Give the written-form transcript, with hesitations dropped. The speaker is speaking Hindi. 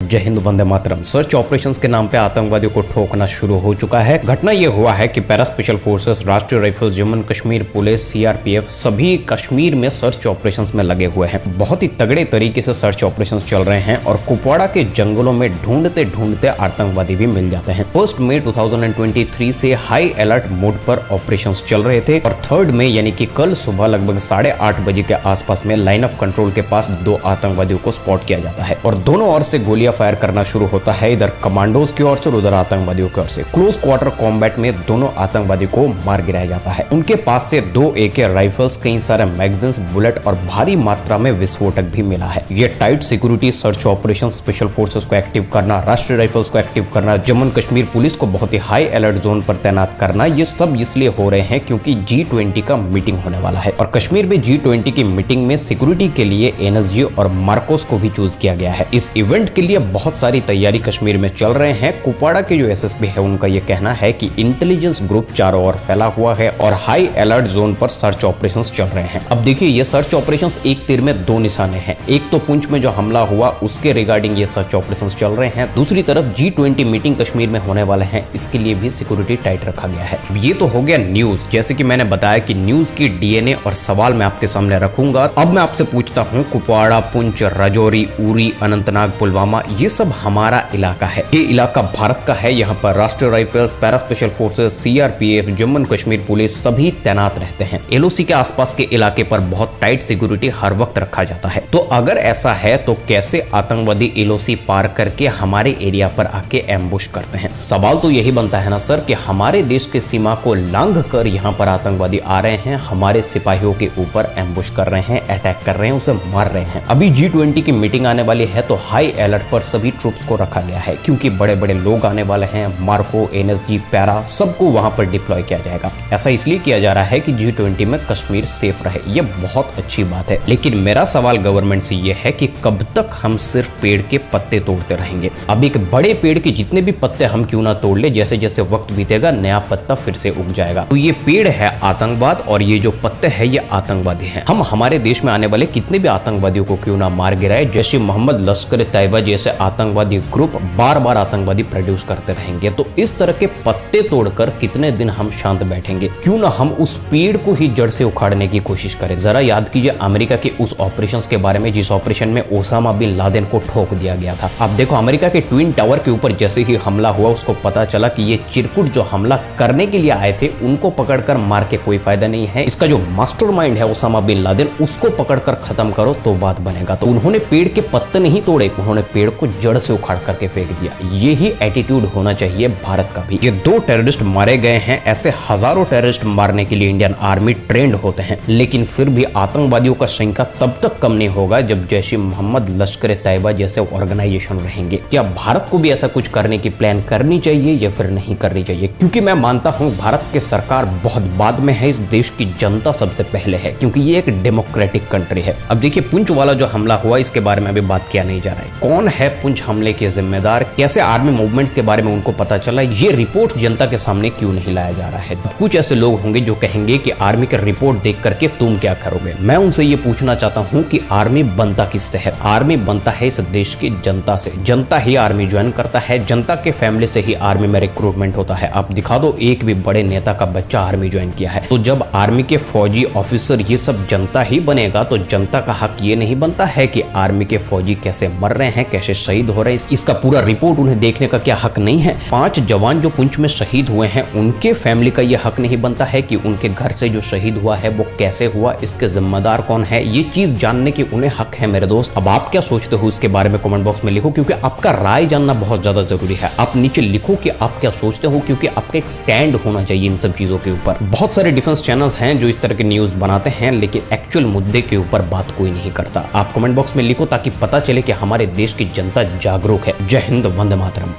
जय हिंद, वंदे मातरम। सर्च ऑपरेशंस के नाम पे आतंकवादियों को ठोकना शुरू हो चुका है। घटना ये हुआ है कि पैरा स्पेशल फोर्सेस, राष्ट्रीय rifles, Jammu Kashmir police, CRPF सभी कश्मीर में सर्च ऑपरेशंस में लगे हुए हैं। बहुत ही तगड़े तरीके से सर्च ऑपरेशंस चल रहे हैं और कुपवाड़ा के जंगलों में ढूंढते ढूंढते आतंकवादी भी मिल जाते हैं। 1 मई 2023 से हाई अलर्ट मोड पर ऑपरेशंस चल रहे थे और 3 मई यानी कि कल सुबह लगभग 8:30 बजे के आसपास में लाइन ऑफ कंट्रोल के पास 2 आतंकवादियों को स्पॉट किया जाता है और दोनों ओर से गोलियां फायर करना शुरू होता है, इधर कमांडोज की ओर से और उधर आतंकवादियों की ओर से। क्लोज क्वार्टर कॉम्बैट में दोनों आतंकवादी को मार गिराया जाता है। उनके पास से 2 AK राइफल्स, कई सारे मैगजीन्स, बुलेट और भारी मात्रा में विस्फोटक भी मिला है। ये tight security search operation, special forces को एक्टिव करना, राष्ट्रीय राइफल्स को एक्टिव करना, जम्मू कश्मीर पुलिस को बहुत ही हाई अलर्ट जोन पर तैनात करना, ये सब इसलिए हो रहे हैं क्योंकि G20 का मीटिंग होने वाला है और कश्मीर में G20 की मीटिंग में सिक्योरिटी के लिए NSG और मार्कोस को भी चूज किया गया है। इस इवेंट के लिए बहुत सारी तैयारी कश्मीर में चल रहे हैं। कुपवाड़ा के जो SSP है उनका यह कहना है कि इंटेलिजेंस ग्रुप चारों ओर फैला हुआ है और हाई अलर्ट जोन पर सर्च ऑपरेशंस चल रहे हैं। अब देखिए, ये सर्च ऑपरेशंस एक तीर में 2 निशाने हैं। एक तो पुंछ में जो हमला हुआ उसके रिगार्डिंग ये सर्च ऑपरेशंस चल रहे हैं, दूसरी तरफ G20 मीटिंग कश्मीर में होने वाले हैं, इसके लिए भी सिक्योरिटी टाइट रखा गया है। ये तो हो गया न्यूज। जैसे कि मैंने बताया कि न्यूज की DNA और सवाल मैं आपके सामने रखूंगा। अब मैं आपसे पूछता हूँ, कुपवाड़ा, पुंछ, राजौरी, उरी, अनंतनाग, पुलवामा, ये सब हमारा इलाका है। ये इलाका भारत का है। यहाँ पर राष्ट्रीय rifles, para special forces, CRPF, Jammu Kashmir police सभी तैनात रहते हैं। LOC के आसपास के इलाके पर बहुत टाइट सिक्योरिटी हर वक्त रखा जाता है। तो अगर ऐसा है तो कैसे आतंकवादी LOC पार करके हमारे एरिया पर आके एम्बुश करते हैं? सवाल तो यही बनता है ना सर कि हमारे देश की सीमा को लांघ कर यहाँ पर आतंकवादी आ रहे हैं, हमारे सिपाहियों के ऊपर एम्बुश कर रहे हैं, अटैक कर रहे हैं, उसे मार रहे हैं। अभी G20 की मीटिंग आने वाली है तो हाई अलर्ट पर सभी ट्रूप्स को रखा गया है क्योंकि बड़े बड़े लोग आने वाले हैं। मार्को, NSG, पैरा सबको वहां पर डिप्लॉय किया जाएगा। ऐसा इसलिए किया जा रहा है कि G20 में कश्मीर सेफ रहे। ये बहुत अच्छी बात है, लेकिन मेरा सवाल गवर्नमेंट से ये है कि कब तक हम सिर्फ पेड़ के पत्ते तोड़ते रहेंगे? अब एक बड़े पेड़ के जितने भी पत्ते हम क्यों ना तोड़ ले, जैसे जैसे वक्त बीतेगा नया पत्ता फिर से उग जाएगा। तो ये पेड़ है आतंकवाद और ये जो पत्ते है ये आतंकवादी है। हम हमारे देश में आने वाले कितने भी आतंकवादियों को क्यों ना मार गिराए, जैसे मोहम्मद लश्कर तैयबा जैसे आतंकवादी ग्रुप बार बार आतंकवादी प्रोड्यूस करते रहेंगे। तो इस तरह के पत्ते तोड़कर कितने दिन हम शांत बैठेंगे? क्यों ना हम उस पेड़ को ही जड़ से उखाड़ने की कोशिश करें। जरा याद कीजिए अमेरिका के उस ऑपरेशन के बारे में जिस ऑपरेशन में ओसामा बिन लादेन को ठोक दिया गया था। अब देखो, अमेरिका के ट्विन टावर के ऊपर जैसे ही हमला हुआ उसको पता चला कि ये चिरकुट जो हमला करने के लिए आए थे उनको पकड़कर मार के कोई फायदा नहीं है। इसका जो मास्टरमाइंड है ओसामा बिन लादेन, उसको पकड़कर खत्म करो तो बात बनेगा। तो उन्होंने पेड़ के पत्ते नहीं तोड़े, उन्होंने पेड़ को जड़ से उखाड़ करके फेंक दिया। ये ही एटीट्यूड होना चाहिए भारत का भी। ये 2 टेररिस्ट मारे गए हैं। ऐसे हजारों टेररिस्ट मारने के लिए इंडियन आर्मी ट्रेंड होते हैं, लेकिन फिर भी आतंकवादियों का संख्या तब तक कम नहीं होगा जब जैसे मोहम्मद लश्कर तैयबा जैसे ऑर्गेनाइजेशन रहेंगे। क्या भारत को भी ऐसा कुछ करने की प्लान करनी चाहिए या फिर नहीं करनी चाहिए? क्योंकि मैं मानता हूं भारत की सरकार बहुत बाद में है, इस देश की जनता सबसे पहले है, क्योंकि ये एक डेमोक्रेटिक कंट्री है। अब देखिए, पुंछ वाला जो हमला हुआ इसके बारे में अभी बात किया नहीं जा रहा है। कौन है पुंछ हमले के जिम्मेदार? कैसे आर्मी मूवमेंट्स के बारे में उनको पता चला? ये रिपोर्ट जनता के सामने क्यों नहीं लाया जा रहा है? कुछ ऐसे लोग होंगे जो कहेंगे कि आर्मी की रिपोर्ट देख करके तुम क्या करोगे? मैं उनसे ये पूछना चाहता हूँ कि आर्मी बनता किससे है? आर्मी बनता है इस देश की जनता से। जनता ही आर्मी ज्वाइन करता है, जनता के फैमिली से ही आर्मी में रिक्रूटमेंट होता है। आप दिखा दो एक भी बड़े नेता का बच्चा आर्मी ज्वाइन किया है। तो जब आर्मी के फौजी, ऑफिसर ये सब जनता ही बनेगा तो जनता का हक ये नहीं बनता है कि आर्मी के फौजी कैसे मर रहे हैं, कैसे शहीद हो रहे हैं, इसका पूरा रिपोर्ट उन्हें देखने का क्या हक नहीं है? 5 जवान जो पुंछ में शहीद हुए हैं उनके फैमिली का ये हक नहीं बनता है कि उनके घर से जो शहीद हुआ है वो कैसे हुआ, इसके जिम्मेदार कौन है? ये चीज जानने की उन्हें हक है मेरे दोस्त। अब आप क्या सोचते हो इसके बारे में कमेंट बॉक्स में लिखो, क्योंकि आपका राय जानना बहुत ज्यादा जरूरी है। आप नीचे लिखो कि आप क्या सोचते हो, क्योंकि आपका एक स्टैंड होना चाहिए इन सब चीजों के ऊपर। बहुत सारे डिफेंस चैनल्स हैं जो इस तरह के न्यूज बनाते हैं, लेकिन एक्चुअल मुद्दे के ऊपर बात कोई नहीं करता। आप कमेंट बॉक्स में लिखो ताकि पता चले कि हमारे देश की जनता जागरूक है। जय हिंद, वंदे मातरम।